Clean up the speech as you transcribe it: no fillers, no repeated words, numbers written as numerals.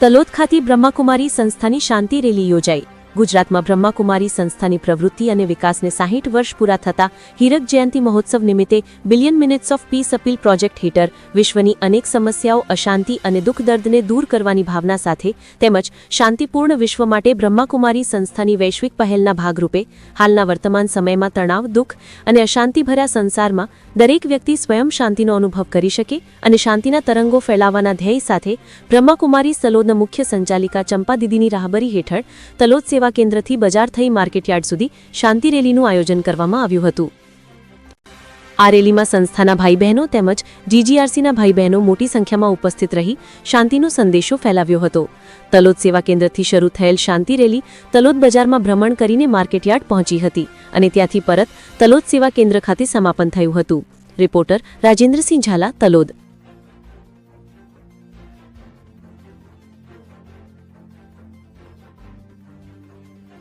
તલોદ ખાતે બ્રહ્માકુમારી સંસ્થાની શાંતિ રેલી યોજાઈ। ગુજરાતમાં બ્રહ્માકુમારી સંસ્થાની પ્રવૃત્તિ અને વિકાસને 60 વર્ષ પૂરા થતા હીરક જયંતિ મહોત્સવ નિમિત્તે billion minutes of piece appeal project હેઠળ વિશ્વની અનેક સમસ્યાઓ, અશાંતિ અને દુઃખ દર્દને દૂર કરવાની ભાવના સાથે તેમજ શાંતિપૂર્ણ વિશ્વ માટે બ્રહ્માકુમારી સંસ્થાની વૈશ્વિક પહેલના ભાગરૂપે હાલના વર્તમાન સમયમાં તણાવ, દુઃખ અને અશાંતિભર્યા સંસારમાં દરેક વ્યક્તિ સ્વયં શાંતિનો અનુભવ કરી શકે અને શાંતિના તરંગો ફેલાવવાના ધ્યેય સાથે બ્રહ્માકુમારી તલોદના મુખ્ય સંચાલિકા ચંપા દીદીની રાહબરી હેઠળ તલોદ સેવા કેન્દ્રથી બજાર થઈ માર્કેટયાર્ડ સુધી શાંતિ રેલીનું આયોજન કરવામાં આવ્યું હતું। આ રેલીમાં સંસ્થાના ભાઈ બહેનો તેમજ જીજીઆરસીના ભાઈ બહેનો મોટી સંખ્યામાં ઉપસ્થિત રહી શાંતિનો સંદેશો ફેલાવ્યો હતો। તલોદ સેવા કેન્દ્રથી શરૂ થયેલ શાંતિ રેલી તલોદ બજારમાં ભ્રમણ કરીને માર્કેટયાર્ડ પહોંચી હતી અને ત્યાંથી પરત તલોદ સેવા કેન્દ્ર ખાતે સમાપન થયું હતું। રિપોર્ટર રાજેન્દ્રસિંહ ઝાલા, તલોદ।